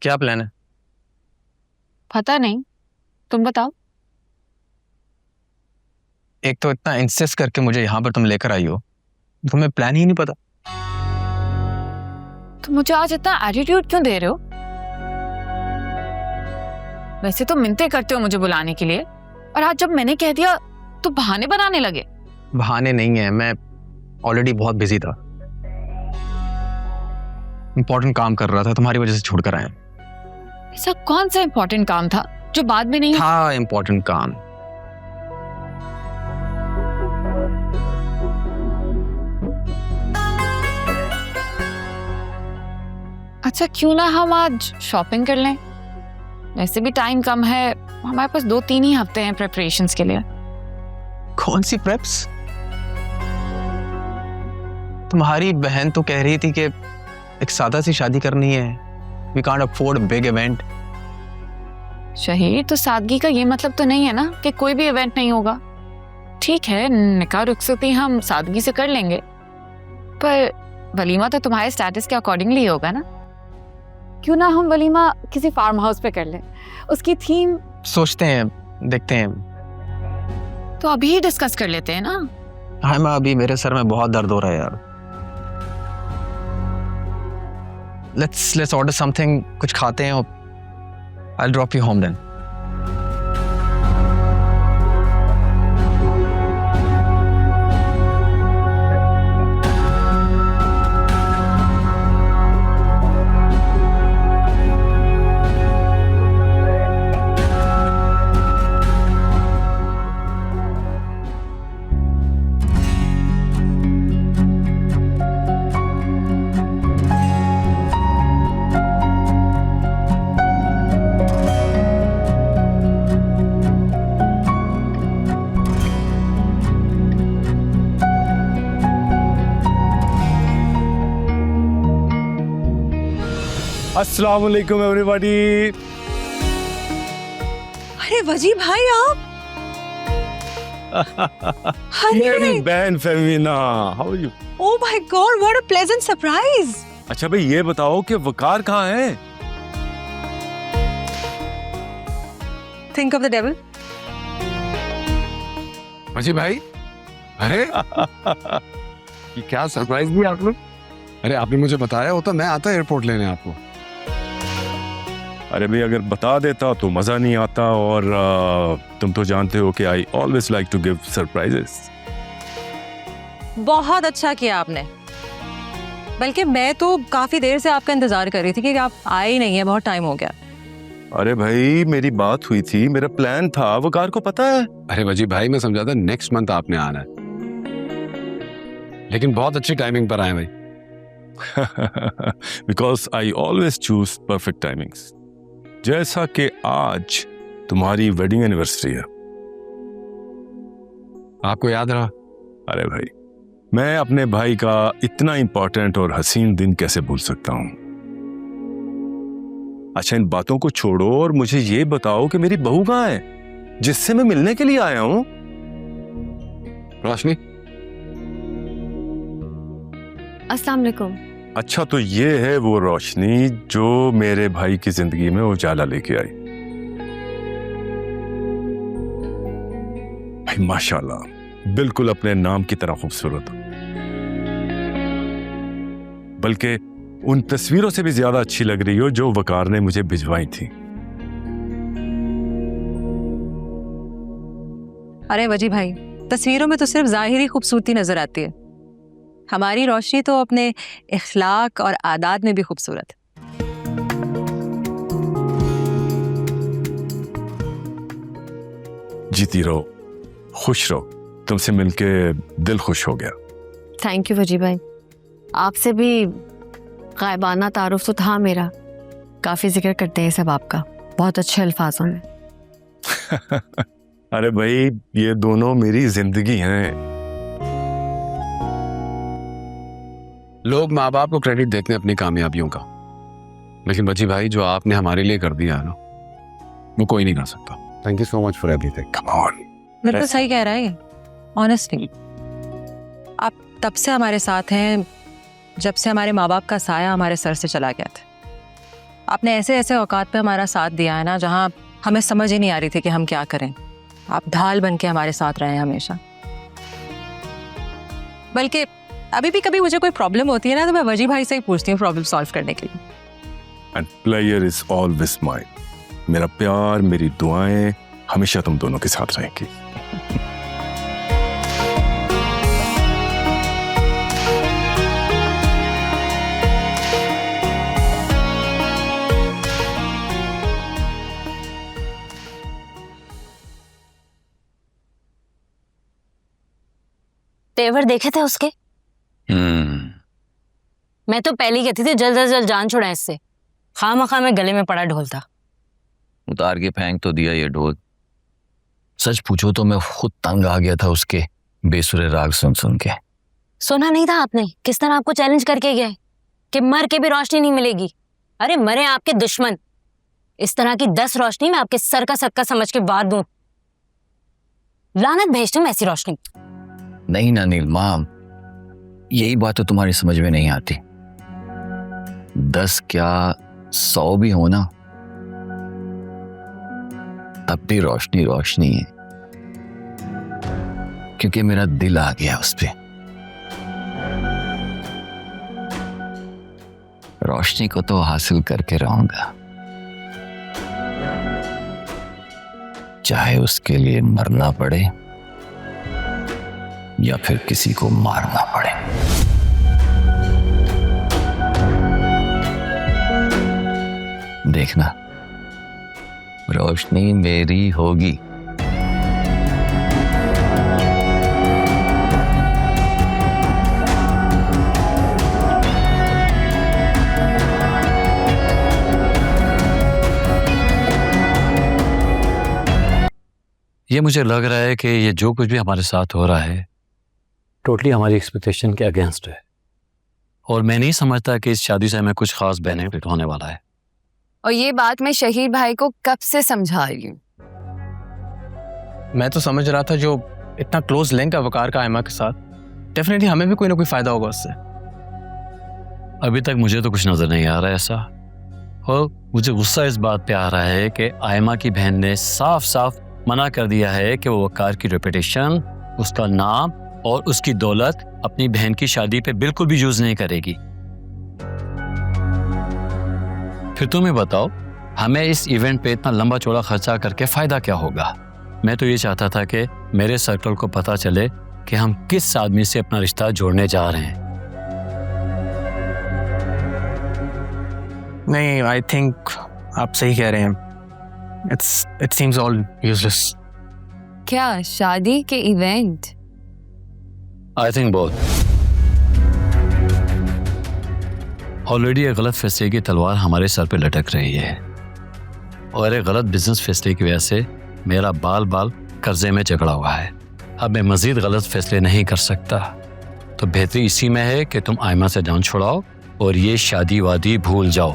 क्या प्लान है? पता नहीं, तुम बताओ। एक तो इतना इंसिस्ट करके मुझे यहाँ पर तुम लेकर आई हो, तुम्हें प्लान ही नहीं पता। तुम मुझे आज इतना एटीट्यूड क्यों दे रहे हो? वैसे तो मिन्नतें करते हो मुझे बुलाने के लिए, और आज जब मैंने कह दिया तो बहाने बनाने लगे। बहाने नहीं है, मैं ऑलरेडी बहुत बिजी था, इंपॉर्टेंट काम कर रहा था, तुम्हारी वजह से छोड़कर आया। ऐसा कौन सा इंपॉर्टेंट काम था जो बाद में नहीं था? इंपॉर्टेंट काम। अच्छा, क्यों ना हम आज शॉपिंग कर लें? वैसे भी टाइम कम है, हमारे पास 2-3 ही हफ्ते हैं प्रेपरेशंस के लिए। कौन सी प्रेप्स? तुम्हारी बहन तो कह रही थी कि एक सादा सी शादी करनी है, we can't afford big event. शहीर, तो सादगी का ये मतलब तो नहीं है ना कि कोई भी इवेंट नहीं होगा। ठीक है, निकाह रुखसती हम सादगी से कर लेंगे, पर वलीमा तो तुम्हारे स्टेटस के अकॉर्डिंगली ही होगा ना। क्यों ना हम वलीमा किसी फार्म हाउस पे कर लें, उसकी थीम सोचते हैं, देखते हैं। तो अभी ही डिस्कस कर लेते हैं ना। हाँ माँ, अभी मेरे सर में बहुत दर्द हो रहा है यार। Let's order something, कुछ खाते हैं और I'll drop you home then. अस्सलाम वालेकुम एवरीबॉडी। अरे वजी भाई, आप मेरी बहन Femina, how are you? Oh my god, what a pleasant surprise. अच्छा भाई, ये बताओ कि वकार कहाँ है? Think of the devil. Waji भाई, अरे ये क्या सरप्राइज दिया आप लोग? अरे आपने मुझे बताया होता मैं आता एयरपोर्ट लेने आपको। अरे भाई, अगर बता देता तो मजा नहीं आता, और तुम तो जानते हो कि I always like to give surprises. बहुत अच्छा किया आपने, बल्कि मैं तो काफी देर से आपका इंतजार कर रही थी कि आप आए ही नहीं है, बहुत टाइम हो गया। अरे भाई, मेरी बात हुई थी, मेरा प्लान था, वकार को पता है। अरे वजी भाई, मैं समझा था नेक्स्ट मंथ आपने आना है, लेकिन बहुत अच्छी टाइमिंग पर आए भाई। Because I always choose perfect timings. जैसा कि आज तुम्हारी वेडिंग एनिवर्सरी है। आपको याद रहा? अरे भाई, मैं अपने भाई का इतना इंपॉर्टेंट और हसीन दिन कैसे भूल सकता हूं। अच्छा, इन बातों को छोड़ो और मुझे ये बताओ कि मेरी बहू कहाँ है, जिससे मैं मिलने के लिए आया हूं। रोशनी। अस्सलाम वालेकुम। अच्छा, तो ये है वो रोशनी जो मेरे भाई की जिंदगी में उजाला लेके आई। भाई माशाल्लाह, बिल्कुल अपने नाम की तरह खूबसूरत, बल्कि उन तस्वीरों से भी ज्यादा अच्छी लग रही हो जो वकार ने मुझे भिजवाई थी। अरे वजी भाई, तस्वीरों में तो सिर्फ जाहिरी खूबसूरती नजर आती है, हमारी रोशनी तो अपने इखलाक और आदात में भी खूबसूरत है। जीती रहो, खुश रहो, तुमसे मिलके दिल खुश हो गया। थैंक यू वजी भाई, आपसे भी गायबाना तारुफ तो था मेरा, काफी जिक्र करते हैं सब आपका, बहुत अच्छे अल्फाजों में। अरे भाई, ये दोनों मेरी जिंदगी हैं। लोग माँ बाप को क्रेडिट देते हैं अपनी कामयाबियों का, लेकिन वजी भाई जो आपने हमारे लिए कर दिया है ना, वो कोई नहीं कर सकता। Thank you so much for everything. Come on. बिल्कुल सही कह रहा है, ऑनेस्टली। आप तब से हमारे साथ हैं जब से हमारे माँ बाप का साया हमारे सर से चला गया था। आपने ऐसे ऐसे औकात पे हमारा साथ दिया है ना, जहाँ हमें समझ ही नहीं आ रही थी कि हम क्या करें। आप ढाल बन के हमारे साथ रहे हमेशा। बल्कि अभी भी कभी मुझे कोई प्रॉब्लम होती है ना, तो मैं वजी भाई से ही पूछती हूँ प्रॉब्लम सॉल्व करने के लिए। And player is always mine. मेरा प्यार, मेरी दुआएं हमेशा तुम दोनों के साथ रहेंगी। तेवर देखे थे उसके? मैं तो पहले ही कहती थी जल्द से जल्द जान छुड़ाएं इससे। खामखा में गले में पड़ा ढोल था। उतार के फेंक तो दिया ये ढोल। सच पूछो तो मैं खुद तंग आ गया था उसके बेसुरे राग सुन सुन के। सुना नहीं था आपने किस तरह आपको चैलेंज करके गया है कि मर के भी रोशनी नहीं मिलेगी? अरे मरे आपके दुश्मन, इस तरह की 10 रोशनी मैं आपके सर का सदका समझ के वार दूं। लानत भेजता हूं ऐसी रोशनी। नहीं ना नीलमा, यही बात तो तुम्हारी समझ में नहीं आती। 10 क्या 100 भी हो ना, तब भी रोशनी रोशनी है, क्योंकि मेरा दिल आ गया उस पे। रोशनी को तो हासिल करके रहूंगा, चाहे उसके लिए मरना पड़े या फिर किसी को मारना पड़े। देखना, रोशनी मेरी होगी। ये मुझे लग रहा है कि ये जो कुछ भी हमारे साथ हो रहा है टोटली हमारी एक्सपेक्टेशन के अगेंस्ट है, और मैं नहीं समझता कि इस शादी से हमें कुछ खास बेनिफिट होने वाला है। और ये बात मैं शहीद भाई को कब से समझा रही हूँ। मैं तो समझ रहा था जो इतना क्लोज लिंक है वकार का आयमा के साथ, डेफिनेटली हमें भी कोई ना कोई फायदा होगा उससे। अभी तक मुझे तो कुछ नजर नहीं आ रहा है ऐसा, और मुझे गुस्सा इस बात पे आ रहा है कि आयमा की बहन ने साफ साफ मना कर दिया है कि वो वकार की रेपुटेशन, उसका नाम और उसकी दौलत अपनी बहन की शादी पे बिल्कुल भी यूज नहीं करेगी। फिर तुम्हें बताओ, हमें इस इवेंट पे इतना लंबा चौड़ा खर्चा करके फायदा क्या होगा? मैं तो ये चाहता था कि मेरे सर्कल को पता चले कि हम किस आदमी से अपना रिश्ता जोड़ने जा रहे हैं। नहीं, आई थिंक आप सही कह रहे हैं। It seems all useless. क्या शादी के event? I think both. Already एक गलत फैसले की तलवार हमारे सर पे लटक रही है, और एक गलत बिजनेस फैसले की वजह से मेरा बाल बाल कर्जे में जकड़ा हुआ है। अब मैं मजीद गलत फैसले नहीं कर सकता, तो बेहतरी इसी में है कि तुम आयमा से जान छुड़ाओ और ये शादी वादी भूल जाओ।